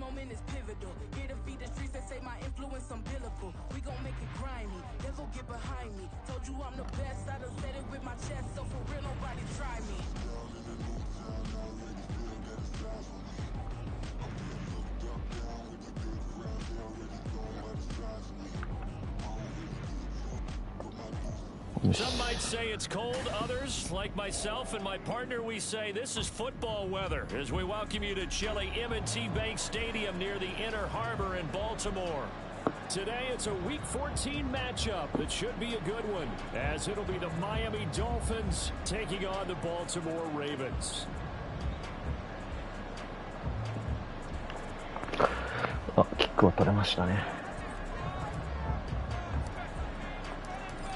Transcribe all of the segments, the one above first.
moment is pivotal. Here to feed the streets that say my influence umbilical. We gon' make it grimy, then go get behind me. Told you I'm the best, I done said it with my chest, so for real nobody try me. Some might say it's cold. Others, like myself and my partner, we say this is football weather as we welcome you to chilly M&T Bank Stadium near the Inner Harbor in Baltimore. Today, it's a Week 14 matchup that should be a good one, as it'll be the Miami Dolphins taking on the Baltimore Ravens.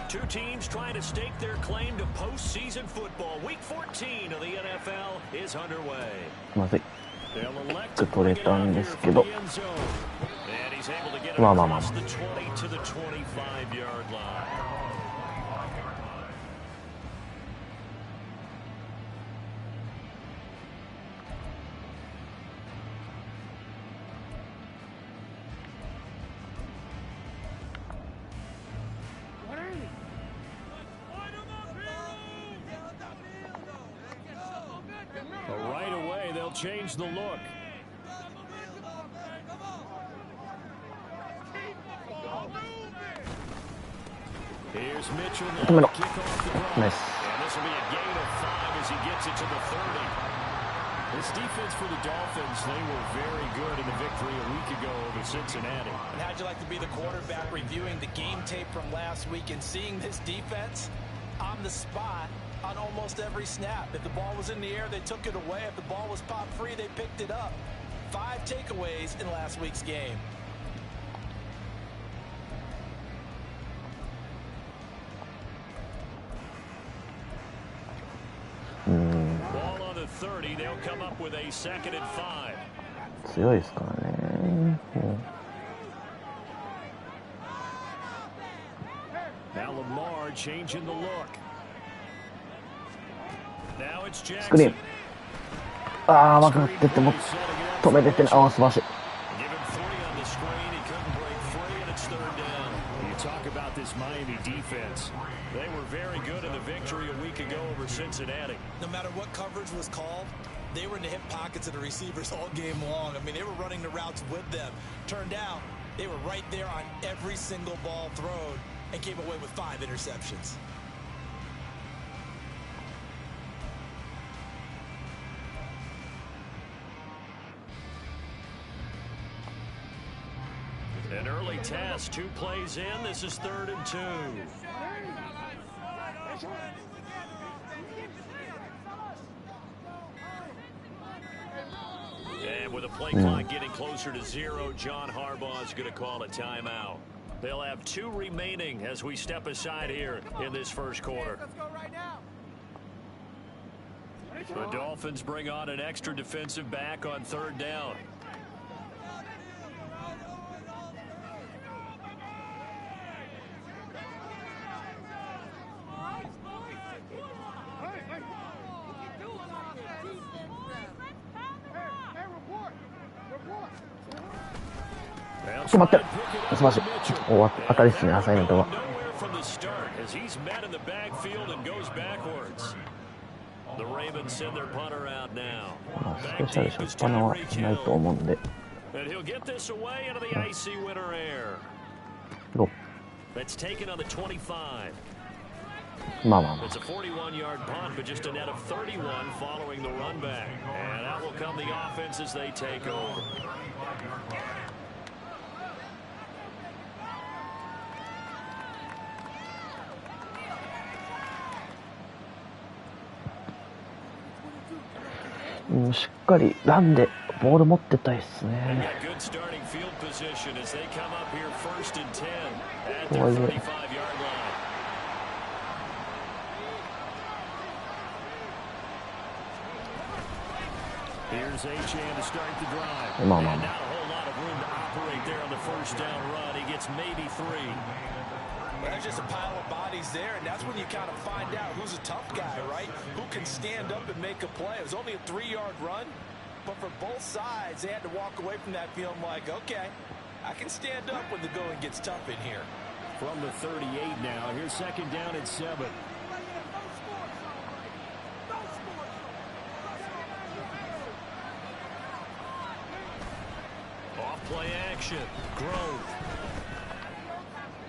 Two teams trying to stake their claim to postseason football. Week 14 of the NFL is underway. まずい。取れたんですけど。まあまあまあ。Change the look. Here's Mitchell now to kick off the drive. Nice. And this will be a gain of 5 as he gets it to the 30. This defense for the Dolphins, they were very good in the victory a week ago over Cincinnati. And how'd you like to be the quarterback reviewing the game tape from last week and seeing this defense on the spot on almost every snap? If the ball was in the air, they took it away. If the ball was popped free, they picked it up. 5 takeaways in last week's game. Ball on the 30. They'll come up with a 2nd and 5. 強いですからね。Now Lamar changing the look. スクリーン。ああ、甘くなってても止めれてない。ああ、素晴らしい。Miami defense. They were very good in the victory a week ago over Cincinnati. No matter what coverage was called, they were in the hip pockets of the receivers all game long. I mean, they were running the routes with them. Turned out, they were right there on every single ball thrown and came away with 5 interceptions. An early test, 2 plays in. This is 3rd and 2. And with the play clock getting closer to 0, John Harbaugh is going to call a timeout. They'll have 2 remaining as we step aside here in this first quarter. The Dolphins bring on an extra defensive back on 3rd down.決まってる。素晴らしい。当たりですね、アサイメントは。スペシャルしょっぱなはないと思うんで。ロまあまあまあ。しっかりランでボール持ってたいですね。とはいえ。まあまあまあ。There's just a pile of bodies there, and that's when you kind of find out who's a tough guy, right? Who can stand up and make a play. It was only a 3-yard run, But for both sides, they had to walk away from that feeling like, okay, I can stand up when the going gets tough in here. From the 38 now, here's second down and 7. Off play action. Grove.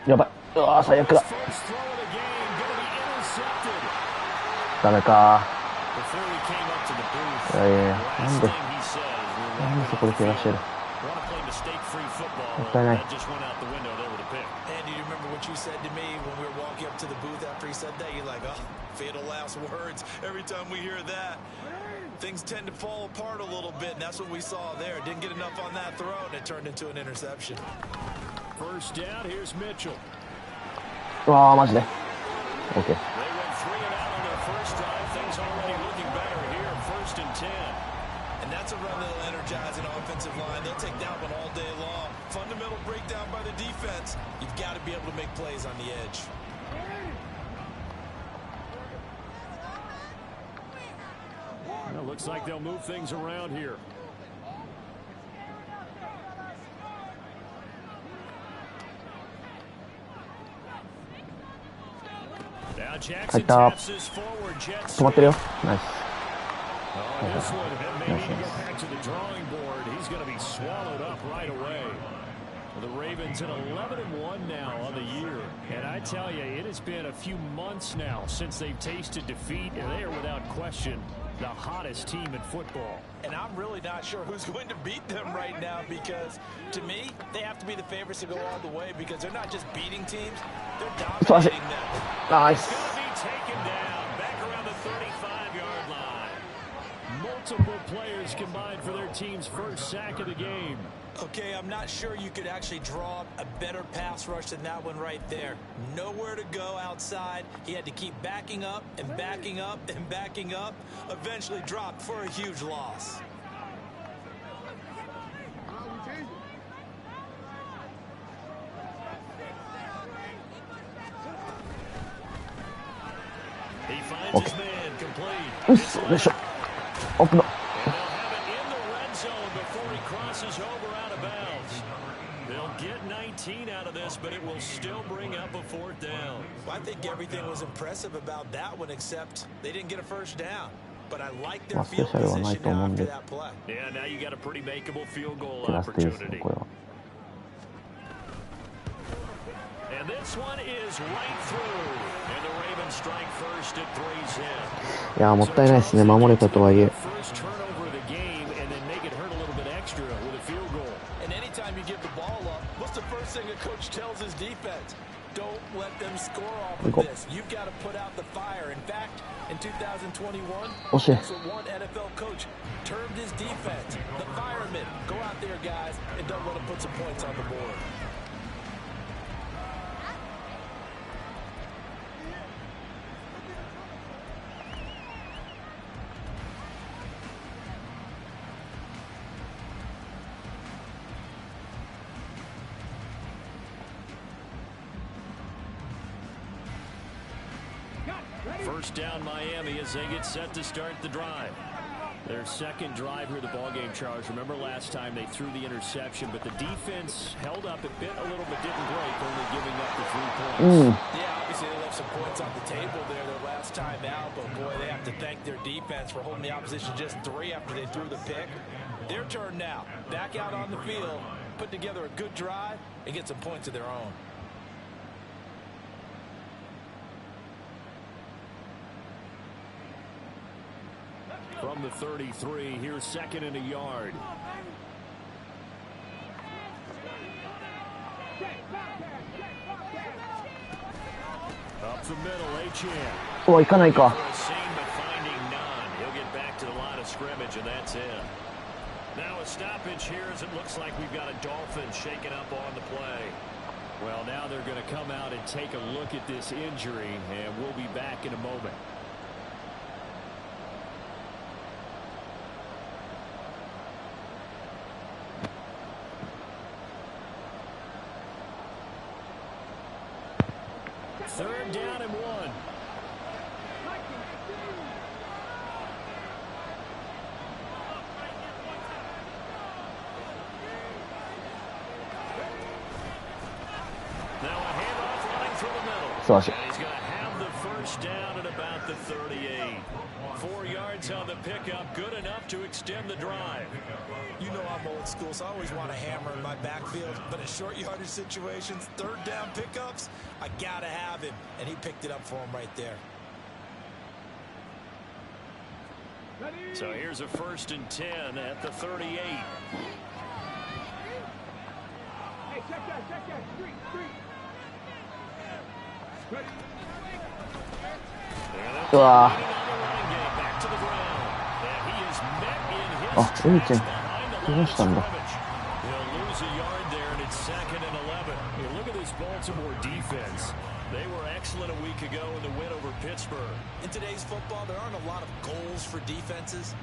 やばい。うわー、最悪だ。ダメか。いやいやいや、なんでそこで怪我してる。もったいない。And do you remember what you said to me when we were walking up to the booth after he said that? You're like, oh, fatal last words. Every time we hear that, things tend to fall apart a little bit, and that's what we saw there. Didn't get enough on that throw, and it turned into an interception. First down, here's Mitchell. うわー、マジで。OK。They went 3 and out on their first drive. Things already looking better here. First and 10. And that's a run that'll energize an offensive line. They'll take that one all day long. Fundamental breakdown by the defense. You've got to be able to make plays on the edge. Well, looks like they'll move things around here. Now Jackson taps this forward. Jets. 止まってるよ。ナイス。Oh, this one may need to get back to the drawing board. He's going to be swallowed up right away. The Ravens at 11-1 now on the year. And I tell you, it has been a few months now since they've tasted defeat, and they are without question the hottest team in football. And I'm really not sure who's going to beat them right now, because to me, they have to be the favorites to go all the way, because they're not just beating teams, they're dominating them. Nice. It's going to be taken down back around the 35-yard line. Multiple players combined for their team's first sack of the game. Okay, I'm not sure you could actually draw up a better pass rush than that one right there. Nowhere to go outside. He had to keep backing up and backing up and backing up. Eventually dropped for a huge loss. He finds his man complete. よし、よいしょ。オープンの。Crosses over out of bounds. They'll get 19 out of this, but it will still bring up a 4th down. Well, I think everything was impressive about that one, except they didn't get a first down. But I like their field position now after that play. Yeah, now you got a pretty makeable field goal opportunity. And this one is right through. And the Ravens strike first at 3's in. いや、もったいないですね。守れたとはいえ。First turnover of the game, and then make it hurt a little bit extra with a field goal. And anytime you give the ball up, what's the first thing a coach tells his defense? Don't let them score off of this. You've got to put out the fire. In fact, in 2021, that's what one NFL coach termed his defense. The firemen. Go out there, guys, and don't let them put some points on the board. First down Miami as they get set to start the drive. Their second drive here, the ballgame, Charles. Remember last time they threw the interception, but the defense held up a bit, a little bit didn't break, only giving up the 3 points. Yeah, obviously they left some points on the table there their last time out, but boy, they have to thank their defense for holding the opposition just 3 after they threw the pick. Their turn now. Back out on the field, put together a good drive, and get some points of their own. From the 33, here's second and a yard. Up the middle, A-Chan. お、行かないか。He'll get back to the line of scrimmage, and that's it. Now a stoppage here as it looks like we've got a Dolphin shaking up on the play. Well, now they're going to come out and take a look at this injury, and we'll be back in a moment. Third down and 1. 素晴らしい。 First down at about the 38. 4 yards on the pickup, good enough to extend the drive. You know I'm old school, so I always want a hammer in my backfield. But in short yardage situations, third down pickups, I gotta have him. And he picked it up for him right there. So here's a 1st and 10 at the 38. Hey, check that. Street. Ready. うわあ、エミちゃんどうしたんだ。 They were excellent a week ago in the win over Pittsburgh. In today's football, there aren't a lot of goals for defenses,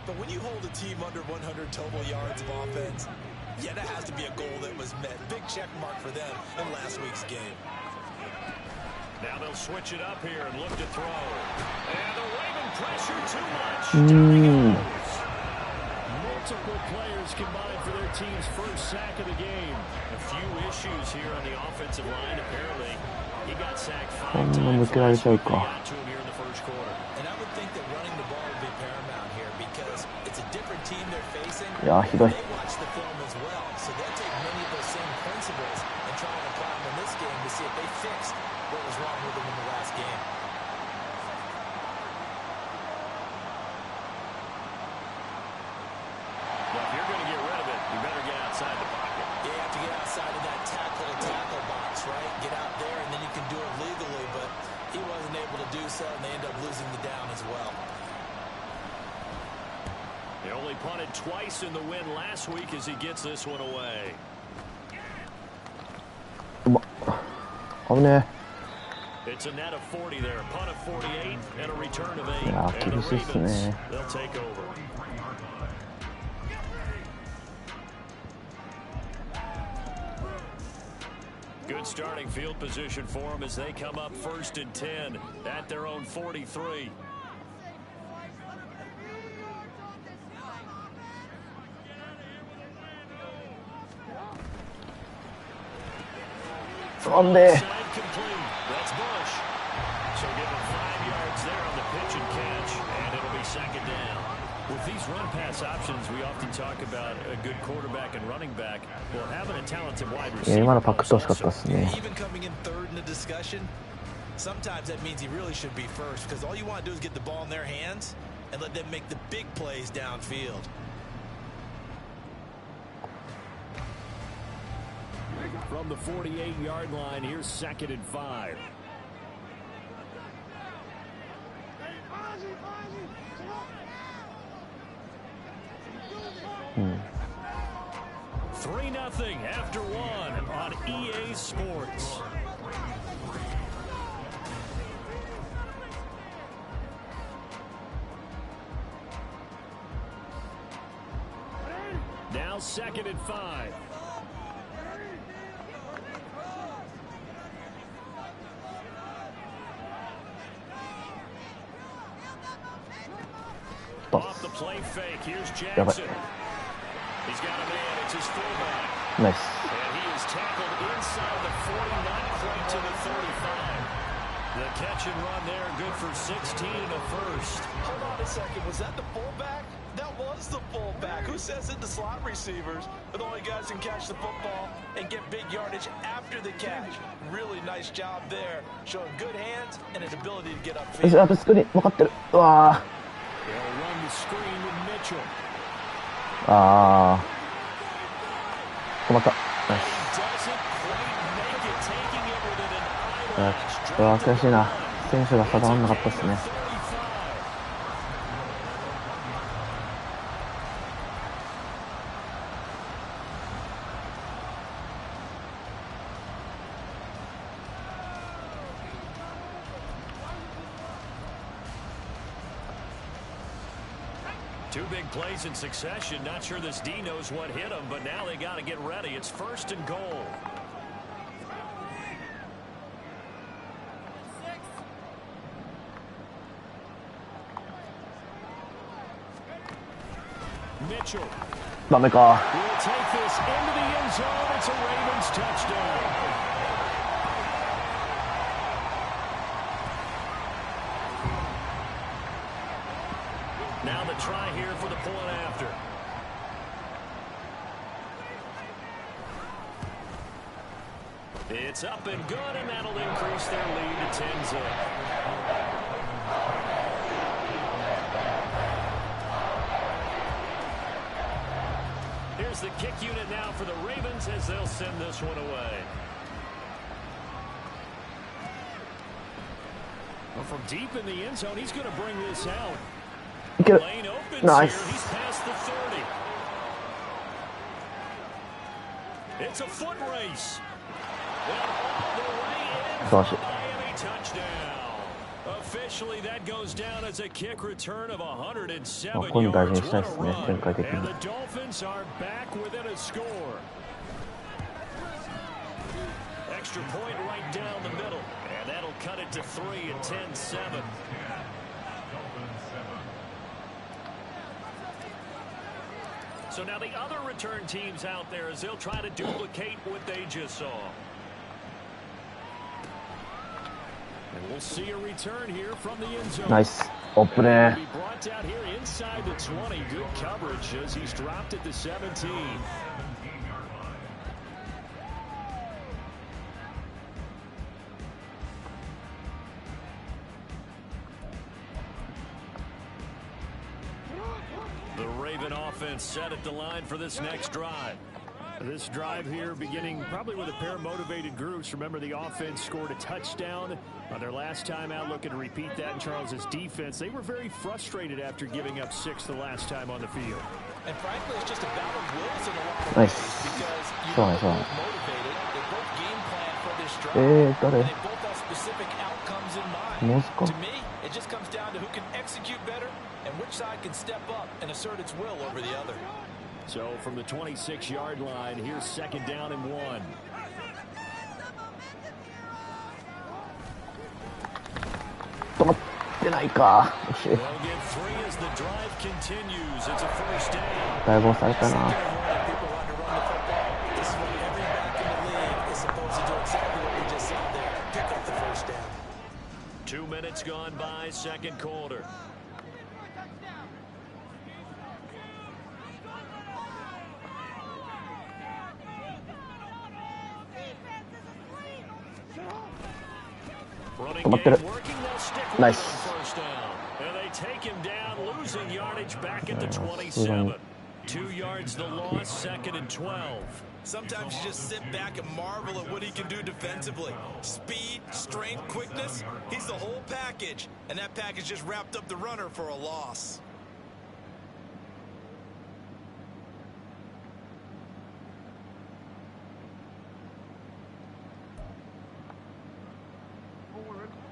but when you hold a team under 100 total yards of offense, yeah, that has to be a goal that was met. Big check mark for them in last week's game. Now they'll switch it up here and look to throw. And the Raven pressure too much. Down he goes. Multiple players combined for their team's first sack of the game. A few issues here on the offensive line. Apparently, he got sacked 5 times. And I would think that running the ball would be paramount here because it's a different team they're facing. They watch the film as well, so they'll take many of those same principles and try and apply them in this game to see if they fix what was wrong with them in the last game. Well, if you're going to get rid of it, you better get outside the pocket. Yeah, you have to get outside of that tackle box, right? Get out there, and then you can do it legally, but he wasn't able to do so, and they end up losing the down as well. They only punted twice in the win last week as he gets this one away. 危ね It's a net of 40 there, punt of 48 and a return of 8. え。いやー、厳しいっすね。 They'll take over. Good starting field position for them as they come up 1st and 10 at their own 43. On there. That's Bush. So give him 5 yards there on the pitch and catch, and it'll be 2nd down. With these run-pass options, we often talk about a good quarterback and running back. Well, having a talented wide receiver. 今のパクってほしかったですね。 Even coming in 3rd in the discussion, sometimes that means he really should be 1st because all you want to do is get the ball in their hands and let them make the big plays downfield. From the 48-yard line, here's 2nd and 5. Hmm. 3-0 after 1 on EA Sports. Now 2nd and 5. Off the play fake, here's Jackson. He's got a man, it's his fullback. Nice. And he is tackled inside the 40, not quite to the 35. The catch and run there, good for 16 and a 1st. Hold on a second, was that the fullback? That was the fullback. Who says it? The slot receivers are the only guys who can catch the football and get big yardage after the catch. Really nice job there, showing good hands and his ability to get upfield. あとスクリーン分かってる。うわ They'll run the screen with Mitchell. あ。止まった。ナイス。 Doesn't quite make it, taking it within an eyelash. うわ、悔しいな。選手が定まんなかったですね。Two big plays in succession. Not sure this D knows what hit him, but now they got to get ready. It's 1st and goal. Mitchell. ダメか。 We'll take this into the end zone. It's a Ravens touchdown. Now the try here for the point after. It's up and good, and that'll increase their lead to 10-zip. Here's the kick unit now for the Ravens as they'll send this one away. Well, from deep in the end zone, he's going to bring this out. Lane opens nice. Here. He's past the 30. It's a foot race. Miami touchdown. Officially, that goes down as a kick return of 107 yards. What a run. And the Dolphins are back within a score. Extra point right down the middle. And that'll cut it to 3 at 10-7. So now the other return teams out there as they'll try to duplicate what they just saw. And we'll see a return here from the end zone. Nice. Open it. Be brought down here inside the 20. Good coverage as he's dropped at the 17. The Raven offense set at the line for this next drive. This drive here beginning probably with a pair of motivated groups. Remember, the offense scored a touchdown on their last time out, looking to repeat that in Charles's defense. They were very frustrated after giving up 6 the last time on the field. And frankly, it's just a battle of wills in a lot of ways because you know they're both motivated. They both game plan for this drive. And they both have specific outcomes in mind. To me, it just comes down to who can execute better and which side can step up and assert its will over the other. So from the 26-yard line, here's 2nd down and 1. They'll get 3 as the drive continues. It's a first down. People want to run the football. This is what every back in the league is supposed to do exactly what we just saw there. Pick up the first down. 2 minutes gone by, second quarter. Nice. And they take him down, losing yardage back at the 27. 2 yards the loss, 2nd and 12. Sometimes you just sit back and marvel at what he can do defensively. Speed, strength, quickness, he's the whole package. And that package just wrapped up the runner for a loss.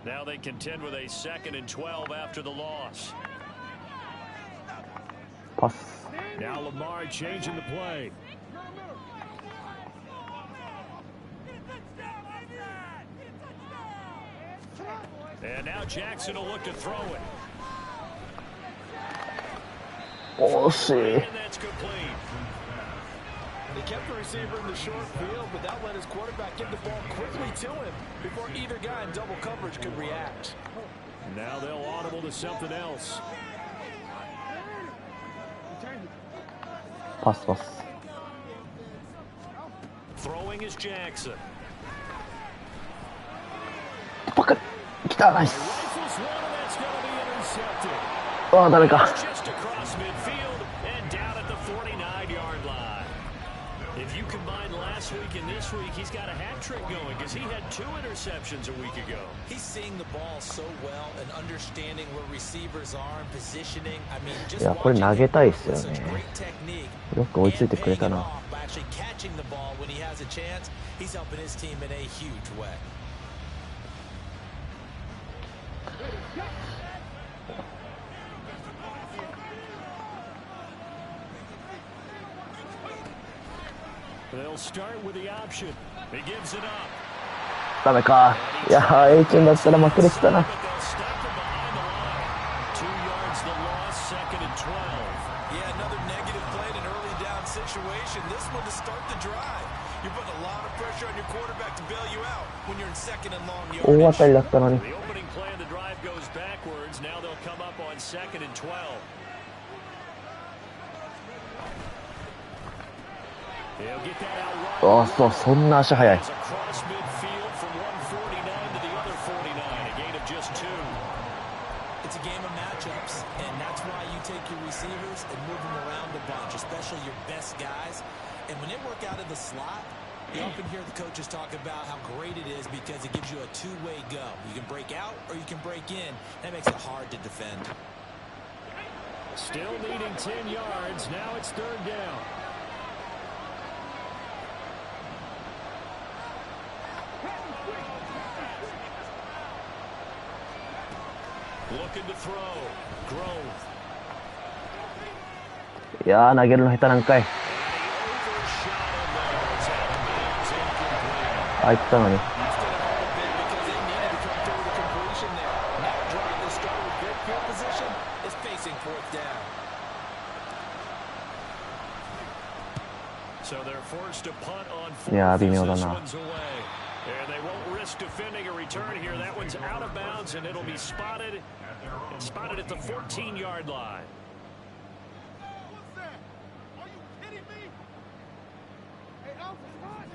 Now they contend with a 2nd and 12 after the loss. Pass. Now Lamar changing the play. And now Jackson will look to throw it. Oh, see. And that's complete. They kept the receiver in the short field, but that let his quarterback get the ball quickly to him before either guy in double coverage could react. Now they'll audible to something else. Pass. Throwing is Jackson. Nice. Just across midfield and down at the 49-yard line. If you combine last week and this week, he's got a hat trick going because he had 2 interceptions a week ago. He's seeing the ball so well and understanding where receivers are and positioning. I mean, just watching him with such great technique and paying it off by actually catching the ball when he has a chance. He's helping his team in a huge way. They'll start with the option. He gives it up. ダメか。いやー、A チームだったら負けでしたな。2 yards the loss, 2nd and 12. Yeah, another negative play in an early down situation. This one to start the drive. You're putting a lot of pressure on your quarterback to bail you out when you're in 2nd and long yardage. 大当たりだったのに。 The opening play of the drive goes backwards. Now they'll come up on 2nd and 12. ああ、そう、そんな足速い。It's a game of matchups, and that's why you take your receivers and move them around a bunch, especially your best guys. And when they work out of the slot, you often hear the coaches talk about how great it is because it gives you a two-way go. You can break out or you can break in. That makes it hard to defend. Still needing 10 yards. Now it's third down. Looking to throw. Grove. いやー、投げるの下手なんかい。あ、行ったのに。いやー、微妙だな。And they won't risk defending a return here. That one's out of bounds, and it'll be spotted at the 14-yard line.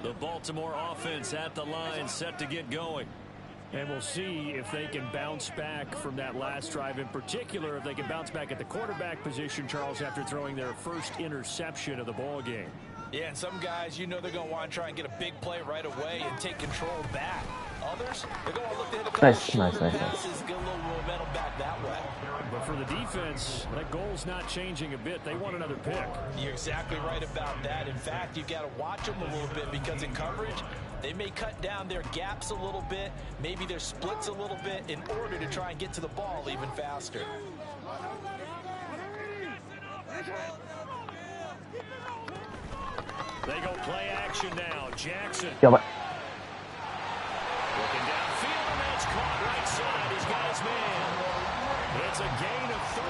The Baltimore offense at the line, set to get going. And we'll see if they can bounce back from that last drive. In particular, if they can bounce back at the quarterback position, Charles, after throwing their first interception of the ball game. Yeah, and some guys, you know they're going to want to try and get a big play right away and take control back. Others, they're going to look to hit a couple short passes, get a little momentum back that way. But for the defense, that goal's not changing a bit. They want another pick. You're exactly right about that. In fact, you've got to watch them a little bit because in coverage, they may cut down their gaps a little bit, maybe their splits a little bit in order to try and get to the ball even faster. They go play action now. Jackson. やばい。 Looking downfield, and that's caught right side. He's got his man. It's a gain of 35.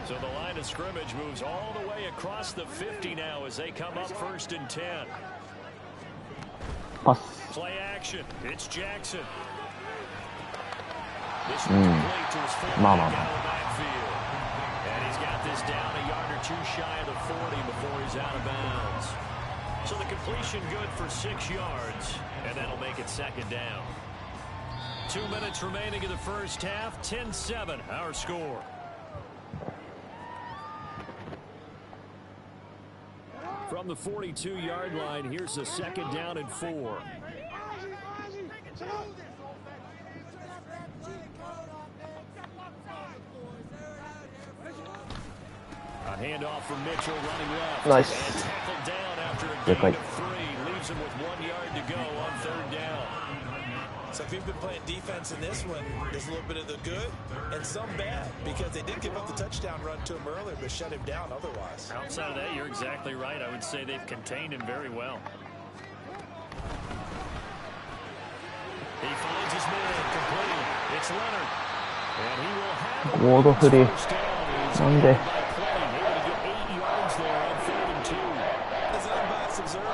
So the line of scrimmage moves all the way across the 50 now as they come up 1st and 10. パス。 Play action. It's Jackson. This one complete to his fullback out of the backfield. And he's got this down a yard or two shy of the 40 before he's out of bounds. So the completion good for 6 yards, and that'll make it 2nd down. 2 minutes remaining in the first half, 10-7, our score. From the 42-yard line, here's a 2nd down and 4. A handoff from Mitchell running left. Nice. And tackled down after a gain of 3. Leaves him with 1 yard to go on 3rd down. So if you've been playing defense in this one, there's a little bit of the good and some bad because they did give up the touchdown run to him earlier but shut him down otherwise. Outside of that, you're exactly right. I would say they've contained him very well. He finds his man complete. It's Leonard. And he will have a モードフリー。なんで。 As an unbiased observer, I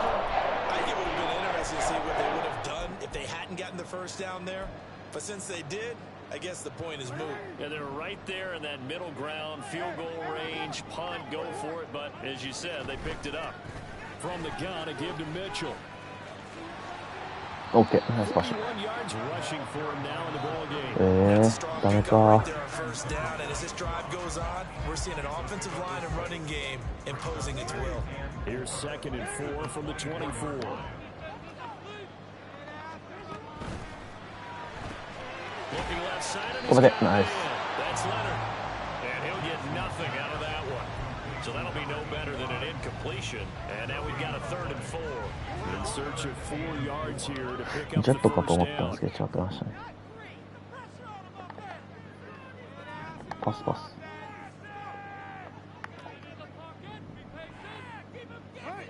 think it would have been interesting to see what they would have done if they hadn't gotten the first down there. But since they did, I guess the point is moot. Yeah, they're right there in that middle ground, field goal range, punt, go for it. But as you said, they picked it up. From the gun, a give to Mitchell. OK、ナイスパッシュ。ダメか。Here's 2nd and 4 from the 24. Looking left side of Over there. Nice. That's Leonard. And he'll get nothing out of that one. So that'll be no better than an incompletion. And now we've got a 3rd and 4. In search of 4 yards here to pick up the ジェットかと first 思ったん down. ですけど、違ってましたね。パスパス。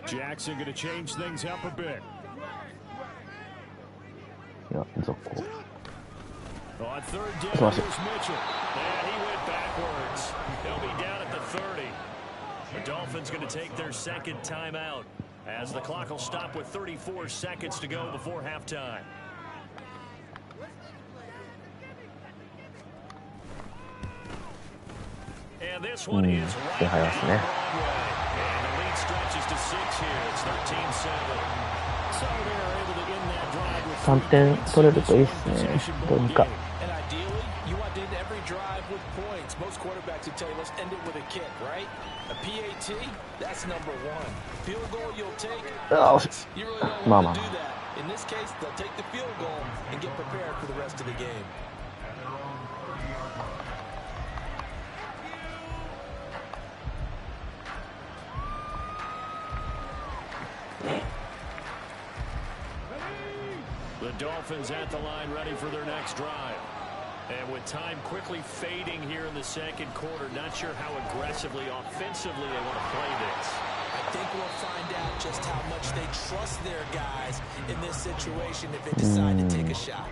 Jackson going to change things up a bit. いや、続行。 On 3rd down, here's Mitchell. And he went backwards. He'll be down at the 30. The Dolphins going to take their 2nd timeout as the clock will stop with 34 seconds to go before halftime. And this one is right早いですね。 and the lead stretches to 6 here. It's 13-7. So they are able to end that drive with 3点取れるといいですね。どうにか。 And ideally, you want to end every drive with points. Most quarterbacks would tell you, let's end it with a kick, right? A PAT, that's number one. Field goal you'll take. You really don't want to do that. In this case, they'll take the field goal and get prepared for the rest of the game. The Dolphins at the line ready for their next drive. And with time quickly fading here in the second quarter, not sure how aggressively, offensively they want to play this. I think we'll find out just how much they trust their guys in this situation if they decide to take a shot.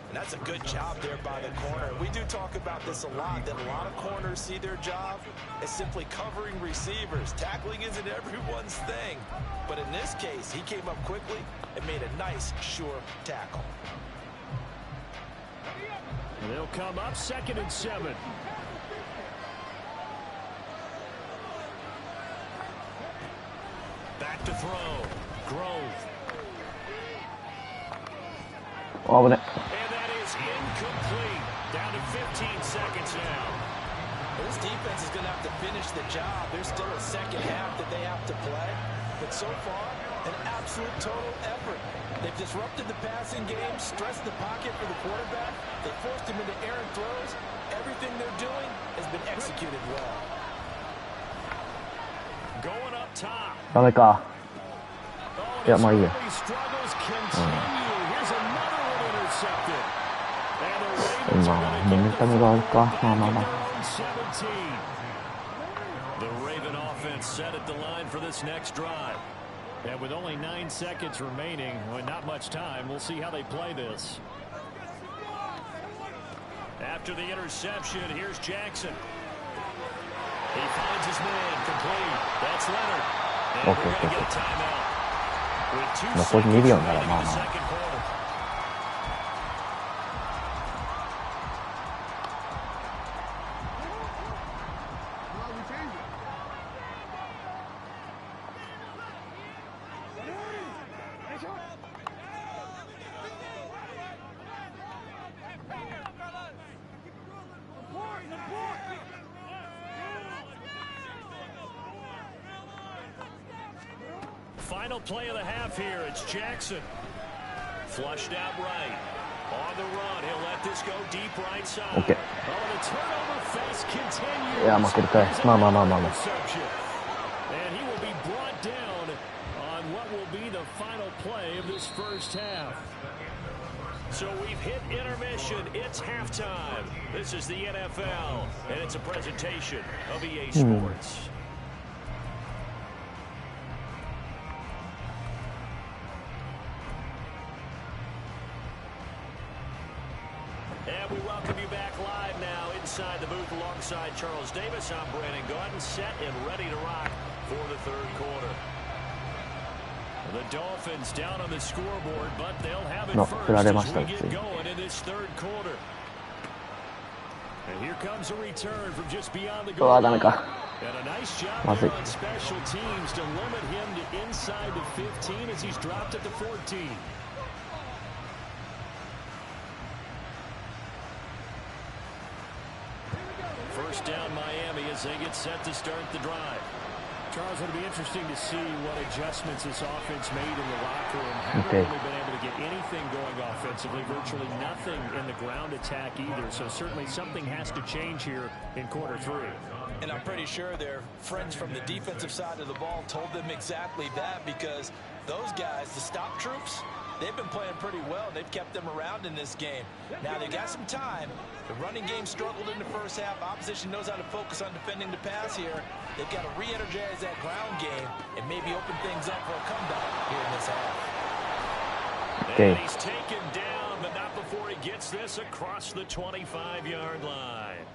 And that's a good job there by the corner. We do talk about this a lot, that a lot of corners see their job as simply covering receivers. Tackling isn't everyone's thing. But in this case, he came up quickly and made a nice, sure tackle. And they'll come up 2nd and 7. Back to throw. Grove. Oh, but And that is incomplete. Down to 15 seconds now. This defense is going to have to finish the job. There's still a second half that they have to play. But so far, an absolute total effort. They've disrupted the passing game, stressed the pocket for the quarterback. They forced him into errant throws. Everything they're doing has been executed well. Going up top. ダメか。 Oh, いや、まあいいや。 his struggles continue. Here's another one intercepted. And the Ravens are まあ、 going モメンタムがあるか。まあまあまあ。 17. The Raven offense set at the line for this next drive. And with only 9 seconds remaining, well, not much time, we'll see how they play this. After the interception, here's Jackson. He finds his man, complete. That's Leonard. And we're going to get a timeout. With 2 残り2 seconds 秒なら remaining まあ in the まあ。 second quarter. Final play of the half here. It's Jackson. Flushed out right. On the run. He'll let this go deep right side. Okay. Oh, the turnover fest continues. いや、負けるかい。まあまあまあまあまあ。 And he will be brought down on what will be the final play of this first half. So we've hit intermission. It's halftime. This is the NFL, and it's a presentation of EA Sports. And we welcome you back live now inside the booth alongside Charles Davis. I'm Brandon Gordon, set and ready to rock for the third quarter. The Dolphins down on the scoreboard, but they'll have it first as we get going in this third quarter. And here comes a return from just beyond the goal line. And a nice job there on special teams to limit him to inside the 15 as he's dropped at the 14. First down Miami as they get set to start the drive. Charles, it'll be interesting to see what adjustments this offense made in the locker room. Haven't really been able to get anything going offensively, virtually nothing in the ground attack either. So certainly something has to change here in quarter 3. And I'm pretty sure their friends from the defensive side of the ball told them exactly that, because those guys, the stop troops, they've been playing pretty well. They've kept them around in this game. Now they've got some time. The running game struggled in the first half. Opposition knows how to focus on defending the pass here. They've got to re-energize that ground game and maybe open things up for a comeback here in this half. And he's taken down, but not before he gets this across the 25-yard line.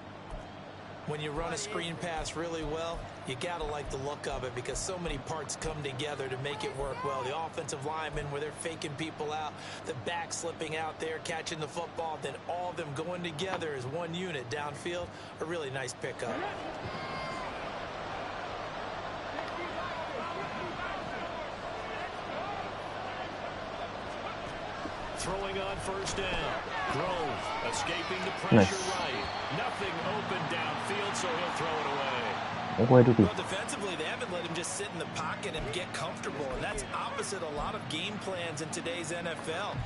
When you run a screen pass really well, you got to like the look of it because so many parts come together to make it work well. The offensive linemen, where they're faking people out, the back slipping out there, catching the football, then all of them going together as one unit downfield. A really nice pickup. Throwing on first down. Grove escaping the pressure right. Nothing open downfield, so he'll throw it away. Well, defensively, they haven't let him just sit in the pocket and get comfortable, and that's opposite a lot of game plans in today's NFL.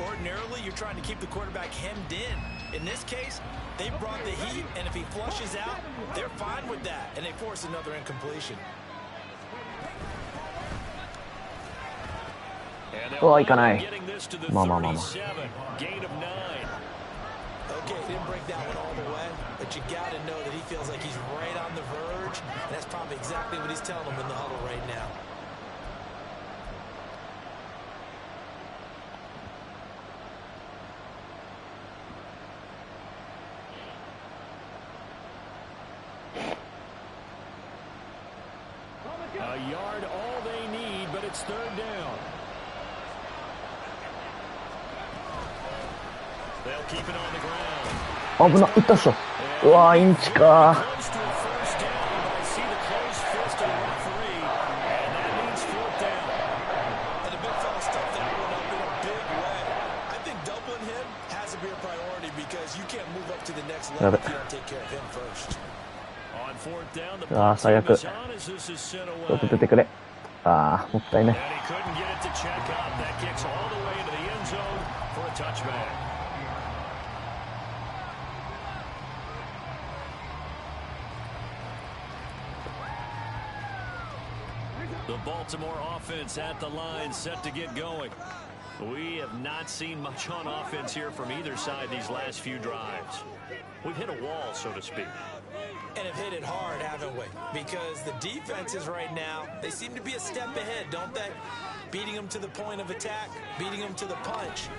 Ordinarily, you're trying to keep the quarterback hemmed in. In this case, they brought the heat, and if he flushes out, they're fine with that, and they force another incompletion. はい、いかない。まあまあまあまあ。Okay, didn't break that one all the way, but you got to know that he feels like he's right on the verge. And that's probably exactly what he's telling them in the huddle right now. A yard, all they need, but it's third down. They'll keep it on the ground. 危な、打ったっしょ。うわー、インチか。やべ。ああ、最悪。ちょっと出てくれ。ああ、もったいない。The Baltimore offense at the line, set to get going. We have not seen much on offense here from either side these last few drives. We've hit a wall, so to speak. And have hit it hard, haven't we? Because the defenses right now, they seem to be a step ahead, don't they? Beating them to the point of attack, beating them to the punch.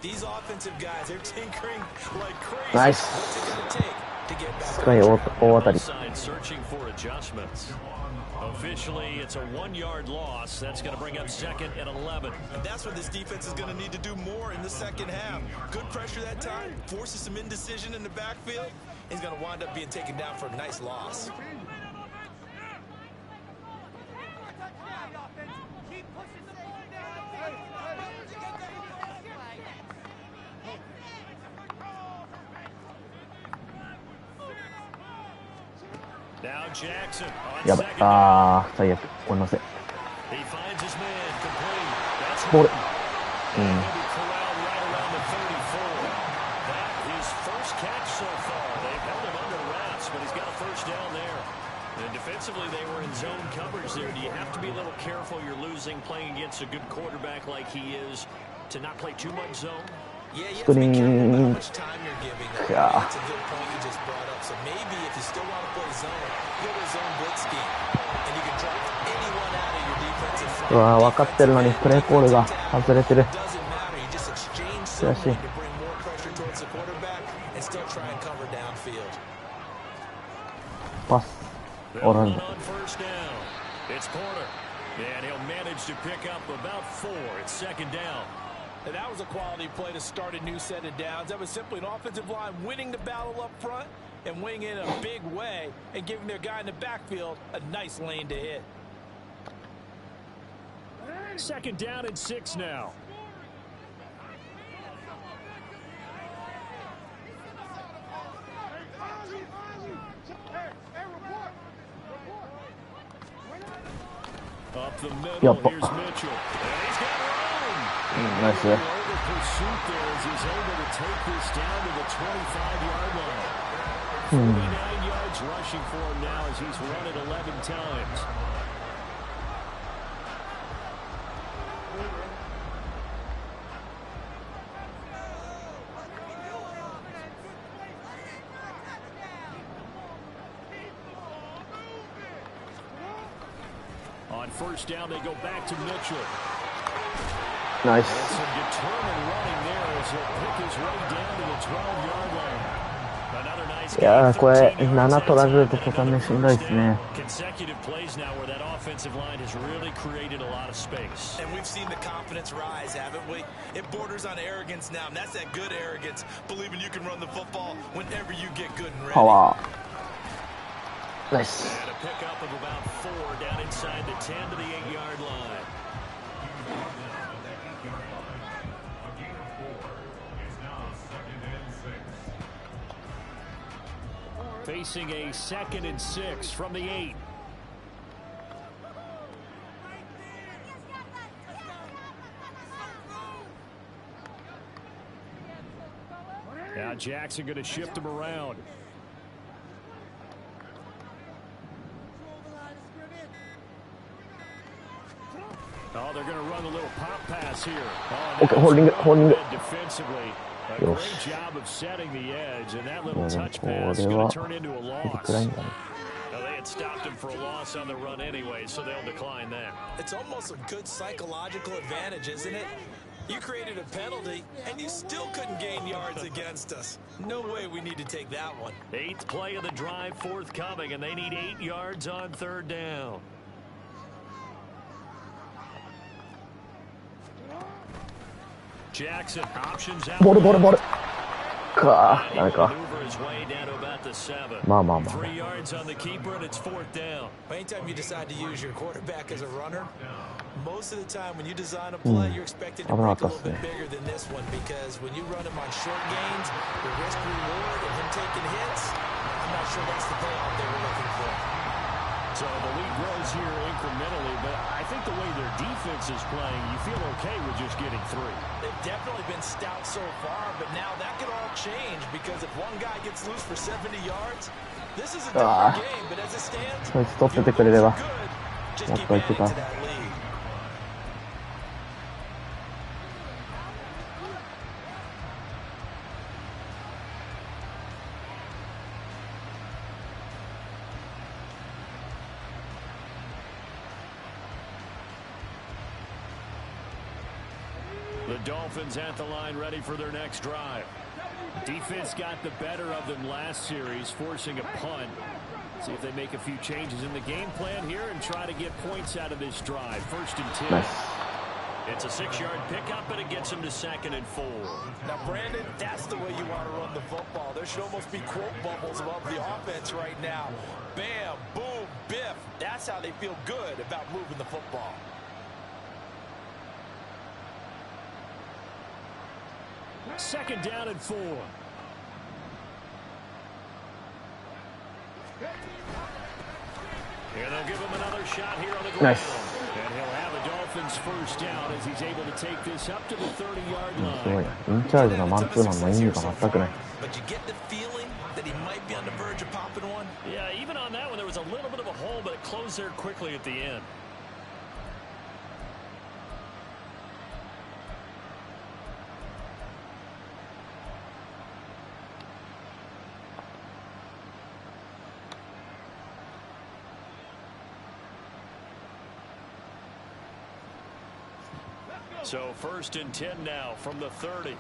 These offensive guys, they're tinkering like crazy. Nice. What's it going to take to get back? 深い大当たり。 Searching for adjustments. Officially, it's a 1-yard loss. That's going to bring up second and 11. And that's what this defense is going to need to do more in the second half. Good pressure that time, forces some indecision in the backfield. He's going to wind up being taken down for a nice loss. Now Jackson やばい。ああ、最悪。ごめんなさい。ボール。うん。Defensively, they were in zone coverage there. Do you have to be a little careful? You're losing playing against a good quarterback like he is to not play too much zone? Yeah, you have to be careful how much time you're giving them. That's a good point you just brought up. So maybe if you still want to play zone, go to zone blitz scheme. And you can drop anyone out of your defensive front. うわー、分かってるのにプレーコールが外れてる。悔しい。パス。オランダ。It's Porter, and he'll manage to pick up about 4. It's second down. And that was a quality play to start a new set of downs. That was simply an offensive line winning the battle up front and winning in a big way and giving their guy in the backfield a nice lane to hit. Second down and 6 now. Up the middle, here's Mitchell. And he's got room. Nice there. Pursuit there as he's able to take this down to the 25-yard line. 49 yards rushing for him now as he's run it 11 times. On first down, they go back to Mitchell. Nice. And some determined running there as he'll pick his way down to the 12-yard line. いやーこれ7取られると途端にしんどいですね。Consecutive plays now where that offensive line has really created a lot of space. And we've seen the confidence rise, haven't we? It borders on arrogance now, and that's that good arrogance, believing you can run the football whenever you get good and ready. パワー。ナイス。 And a pickup of about 4 down inside the 10 to the 8-yard line. Facing a 2nd and 6 from the 8. Now Jackson going to shift him around. Oh, they're going to run a little pop pass here. Oh, okay, holding it. Defensively, a great job of setting the edge, and that little touch pass is going to turn into a loss. They had stopped him for a loss on the run anyway, so they'll decline that. It's almost a good psychological advantage, isn't it? You created a penalty, and you still couldn't gain yards against us. No way we need to take that one. 8th play of the drive forthcoming, and they need 8 yards on 3rd down. Jackson options out. ボールかダメか。まあまあまあ。 3 yards on the keeper, and it's 4th down. Anytime you decide to use your quarterback as a runner, most of the time when you design a play, you're expected to break a little bit bigger than this one, because when you run him on short gains, the risk reward and him taking hits, I'm not sure that's the payoff they were looking for. So the lead grows here incrementally, but I think the way their defense is playing, you feel okay with just getting 3. They've definitely been stout so far, but now that could all change, because if one guy gets loose for 70 yards, this is a different game, but as it stands,そいつ取っててくれればもっといってた。The Dolphins at the line ready for their next drive. Defense got the better of them last series, forcing a punt. See if they make a few changes in the game plan here and try to get points out of this drive. 1st and 10. Nice. It's a 6-yard pickup, and it gets them to 2nd and 4. Now, Brandon, that's the way you want to run the football. There should almost be quote bubbles above the offense right now. Bam, boom, biff. That's how they feel good about moving the football. Second down and 4. And they'll give him another shot here on the ground. Nice. And he'll have a Dolphins 1st down as he's able to take this up to the 30-yard line. すごいな。インチャージのマンツーマンの意味が全くない。 But you get the feeling that he might be on the verge of popping one. Yeah, even on that one, there was a little bit of a hole, but it closed there quickly at the end. So 1st and 10 now from the 30.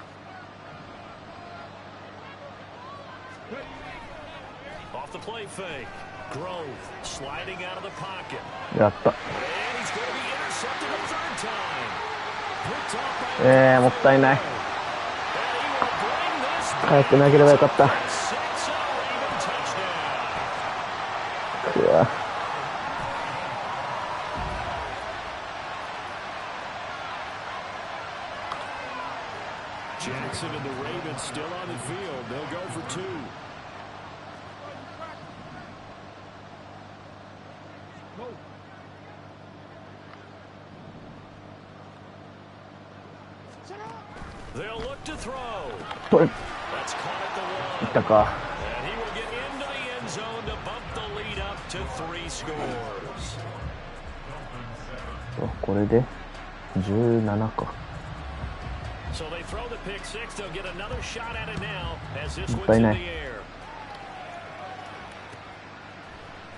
Off the play fake. Grove sliding out of the pocket. やった。 And he's going to be intercepted a 3rd time. Picked off by もったいない。 and he will bring this 帰ってなければよかった。 6-0 Raven touchdown. くわ。 Jackson and the Ravens still on the field. They'll go for 2. They'll look to throw. これ That's caught at the い 1. ったか。 And he will get into the end zone to bump the lead up to 3 scores. これで17か。 So they throw the pick 6. They'll get another shot at it now as this もった one's い in ない。 the air.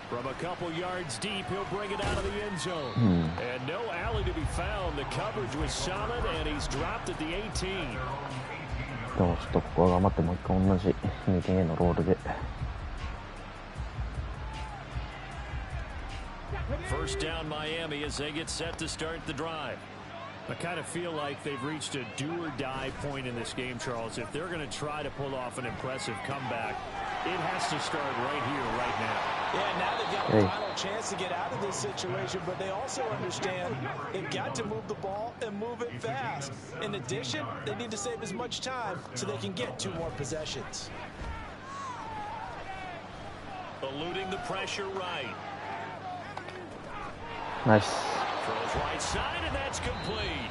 From a couple yards deep, he'll bring it out of the end zone. And no alley to be found. The coverage was solid, and he's dropped at the 18. でもちょっとここは頑張ってもう一回同じ2点へのロールで。First down Miami as they get set to start the drive. I kind of feel like they've reached a do-or-die point in this game, Charles. If they're going to try to pull off an impressive comeback, it has to start right here, right now. Yeah, now they've got a final chance to get out of this situation, but they also understand they've got to move the ball and move it fast. In addition, they need to save as much time so they can get 2 more possessions. Eluding the pressure right. Nice. Throws right side, and that's complete.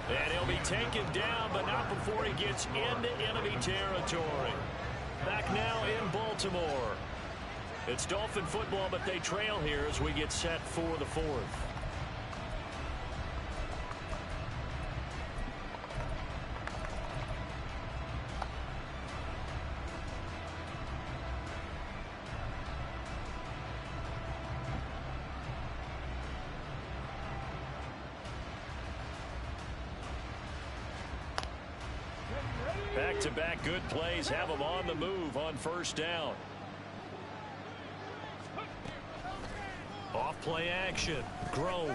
And he'll be taken down, but not before he gets into enemy territory. Back now in Baltimore. It's Dolphin football, but they trail here as we get set for the 4th. Back-to-back good plays have them on the move on first down. Off-play action. Grove.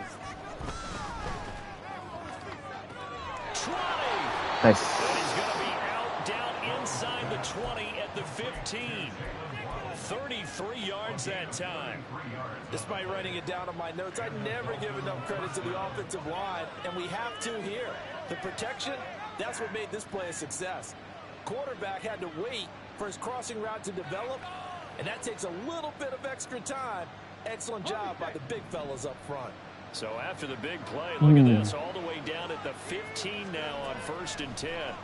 20. Nice. And he's going to be out down inside the 20 at the 15. 33 yards that time. Despite writing it down on my notes, I never give enough credit to the offensive line, and we have to here. The protection, that's what made this play a success. Quarterback had to wait for his crossing route to develop, and that takes a little bit of extra time. Excellent job by the big fellas up front. So after the big play, look at this, all the way down at the 15 now on 1st and 10.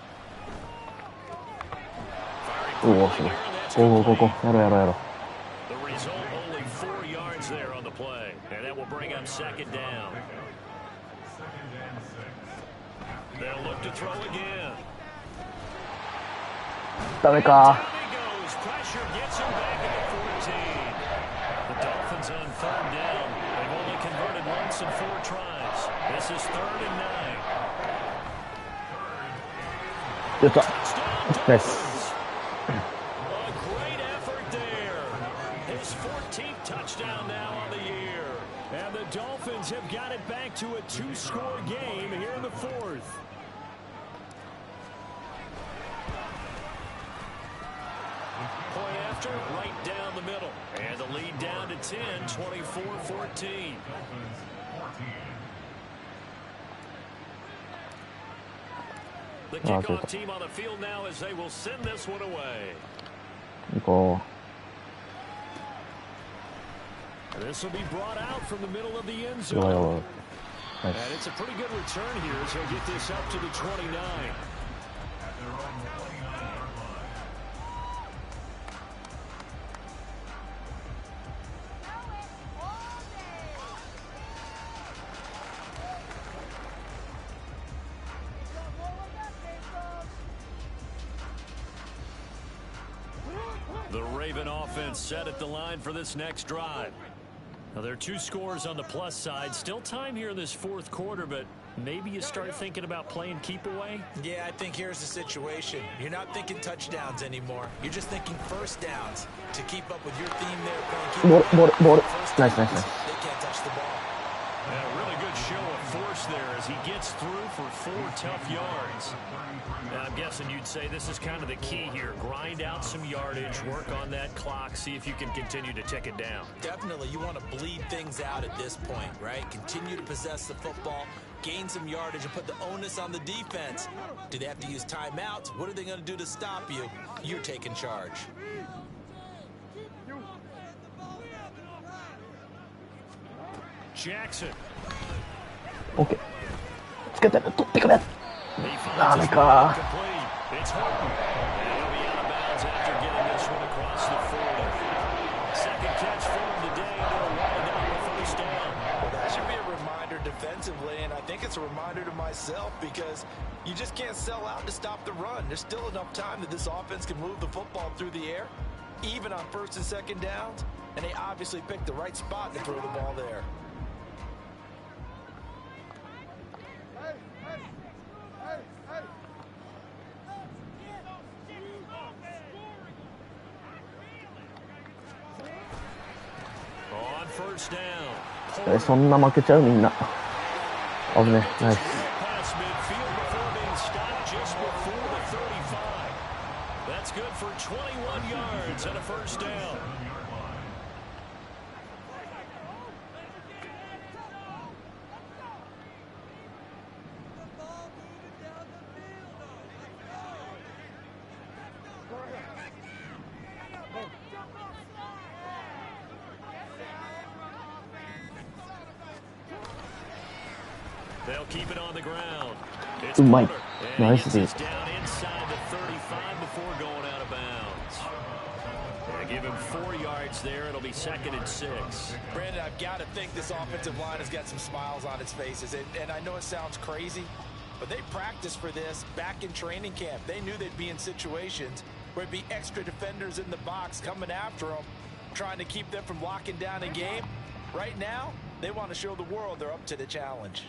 Go. The result, only 4 yards there on the play, and that will bring up 2nd down. They'll look to throw again. ダメか。 He goes. Pressure gets him back at the 14. The Dolphins on 3rd down. They've only converted once in 4 tries. This is 3rd and 9. やった。ナイス。 A great effort there. His 14th touchdown now on the year. And the Dolphins have got it back to a 2-score game here in the 4th. Point after, right down the middle. And the lead down to 10, 24-14. The kickoff team on the field now as they will send this one away. Go. This will be brought out from the middle of the end zone. Nice. And it's a pretty good return here as he'll get this up to the 29. The Raven offense set at the line for this next drive. Now, there are 2 scores on the plus side. Still time here in this 4th quarter, but maybe you start thinking about playing keep away? Yeah, I think here's the situation. You're not thinking touchdowns anymore. You're just thinking first downs. To keep up with your theme there, playing keep away. Ball. Nice. They can't touch the ball. And a really good show of force there as he gets through for 4 tough yards. And I'm guessing you'd say this is kind of the key here. Grind out some yardage, work on that clock, see if you can continue to tick it down. Definitely, you want to bleed things out at this point, right? Continue to possess the football, gain some yardage, and put the onus on the defense. Do they have to use timeouts? What are they going to do to stop you? You're taking charge. Jackson. OK。つけてる。取ってくれ。ダメか。It's Horton. And he'll be out of bounds after getting this one across the 40. Second catch for him today into a wide first down. Well, that should be a reminder defensively, and I think it's a reminder to myself because you just can't sell out to stop the run. There's still enough time that this offense can move the football through the air, even on 1st and 2nd downs, and they obviously picked the right spot to throw the ball there. first down. そんな負けちゃうみんな。危ね、ナイス。Pass midfield before being stopped just before the 35. That's good for 21 yards and a first down. They'll keep it on the ground. It's Mike. and Nice he gets dude. us down inside the 35 before going out of bounds. They give him 4 yards there. It'll be 2nd and 6. Brandon, I've got to think this offensive line has got some smiles on its faces. And I know it sounds crazy, but they practiced for this back in training camp. They knew they'd be in situations where it'd be extra defenders in the box coming after them, trying to keep them from locking down a game. Right now, they want to show the world they're up to the challenge.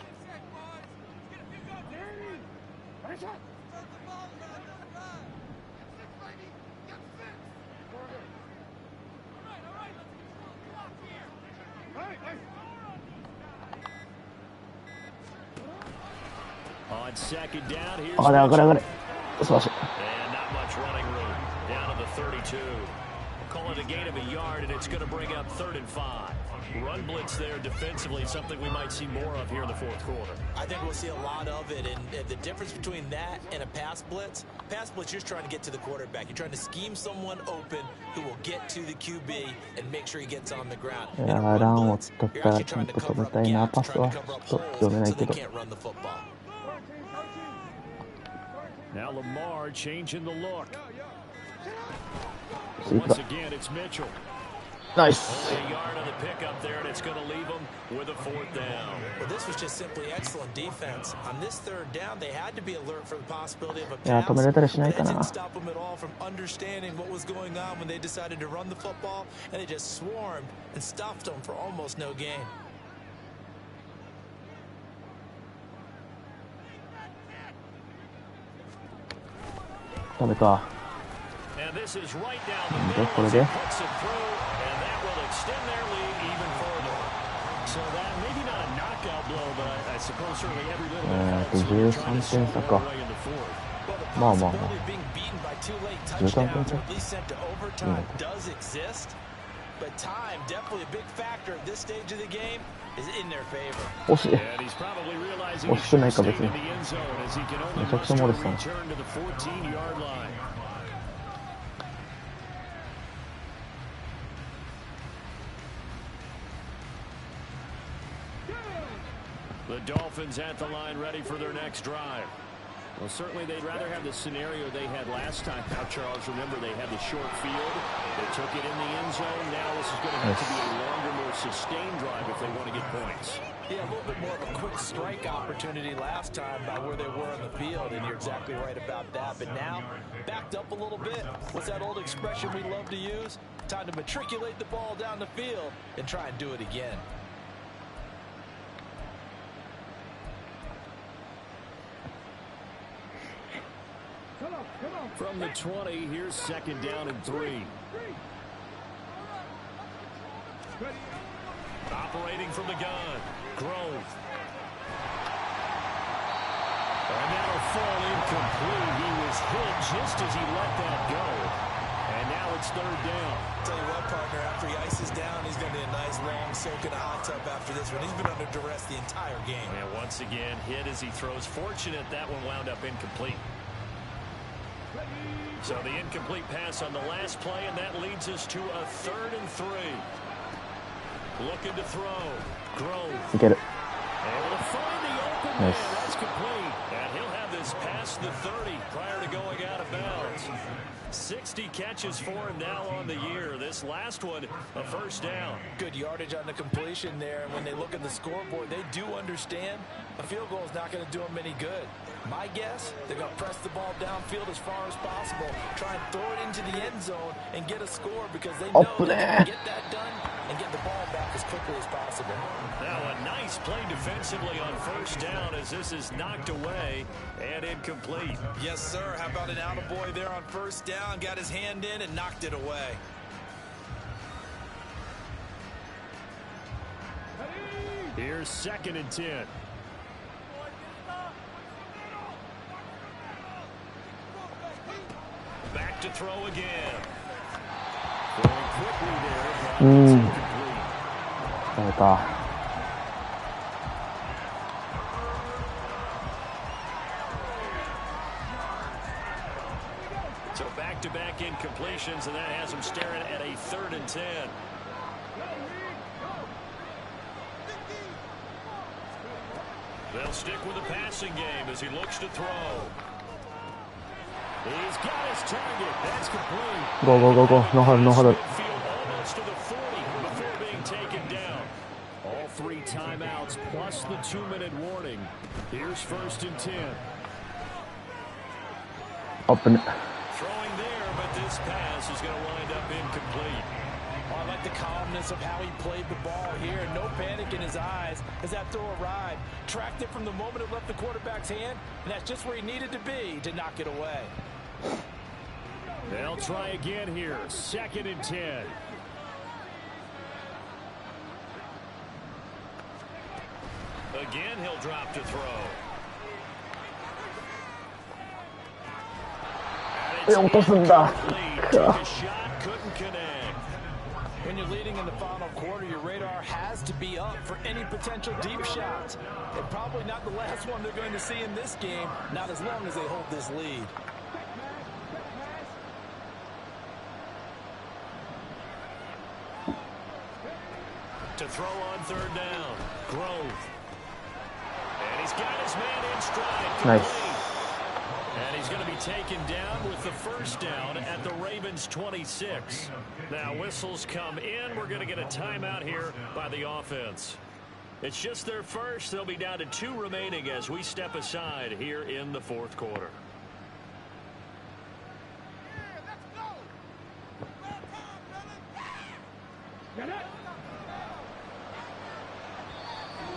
On 2nd down, here's 上がれ上がれ上がれ。素晴らしい。 and not much running room. Down to the 32. Call it a gain of a yard, and it's going to bring up 3rd and 5. Run blitz there defensively, something we might see more of here in the 4th quarter. I think we'll see a lot of it, and the difference between that and a pass blitz, you're just trying to get to the quarterback. You're trying to scheme someone open who will get to the QB and make sure he gets on the ground. いやー、ランを取ったらちゃんと止めたいな。パスはちょっと読めないけど。 Now Lamar changing the look. スイープ Once だ。 again, it's Mitchell. ナイス。 Only a yard on the pickup there, and it's going to leave them with a 4th down. Well, this was just simply excellent defense. On this 3rd down, they had to be alert for the possibility of a いやー、 pass. 止めれたりしない That かな。 didn't stop them at all from understanding what was going on when they decided to run the football, and they just swarmed and stuffed them for almost no gain. ダメか。 And this is right down the で、 middle これ as で he。puts it through, and that will extend their lead even further. So that maybe not a knockout blow, but I suppose certainly every little bit helps when you're trying to score more away in the 4th. Well, the まあまあまあ。 possibility of being beaten by 2 late 13 touchdowns, 点 or at least sent to overtime, does exist. But time, definitely a big factor at this stage of the game, is in their favor. 惜しい。 And he's probably realizing 惜 he しく should ないか stay 別 in に。 the end zone as he can only めちゃくちゃ muster 漏 a れてたな。 return to the 14-yard line. The Dolphins at the line ready for their next drive. Well, certainly they'd rather have the scenario they had last time. Now, Charles, remember they had the short field. They took it in the end zone. Now this is going to have to be a longer, more sustained drive if they want to get points. Yeah, a little bit more of a quick strike opportunity last time by where they were on the field, and you're exactly right about that. But now, backed up a little bit. What's that old expression we love to use? Time to matriculate the ball down the field and try and do it again. From the 20, here's 2nd down and 3. Operating from the gun, Grove. And that'll fall incomplete. He was hit just as he let that go. And now it's 3rd down. Tell you what, partner, after he ices down, he's going to be a nice long soak in a hot tub after this one. He's been under duress the entire game. And once again, hit as he throws. Fortunate that one wound up incomplete. So the incomplete pass on the last play, and that leads us to a 3rd and 3. Looking to throw. Grove. Get it. Able to find the open man. That's complete. And he'll have this past the 30 prior to going out of bounds. 60 catches for him now on the year. This last one, a 1st down. Good yardage on the completion there. And when they look at the scoreboard, they do understand a field goal is not going to do them any good. My guess, they're going to press the ball downfield as far as possible, try and throw it into the end zone and get a score because they know they can get that done and get the ball back as quickly as possible. Now a nice play defensively on 1st down as this is knocked away and incomplete. Yes, sir. How about an attaboy there on 1st down? Got his hand in and knocked it away. Here's 2nd and 10. Back to throw again. Throwing quickly there, but it's incomplete. 食べた。So back-to-back incompletions, and that has him staring at a 3rd and 10. They'll stick with the passing game as he looks to throw. He's got his target. That's complete. Go, go, go, go. No huddle, no huddle. Almost to the 40 before being taken down. All 3 timeouts plus the 2-minute warning. Here's 1st and 10. Open it. Throwing there, but this pass is going to wind up incomplete. I like the calmness of how he played the ball here. No panic in his eyes as that throw arrived. Tracked it from the moment it left the quarterback's hand, and that's just where he needed to be to knock it away. They'll try again here. 2nd and 10. Again, he'll drop to throw.落とすんだ。 Couldn't connect. When you're leading in the final quarter, your radar has to be up for any potential deep shots. And probably not the last one they're going to see in this game, not as long as they hold this lead. To throw on 3rd down. Grove. And he's got his man in stride. Nice. And he's going to be taken down with the 1st down at the Ravens 26. Now whistles come in. We're going to get a timeout here by the offense. It's just their first. They'll be down to 2 remaining as we step aside here in the 4th quarter.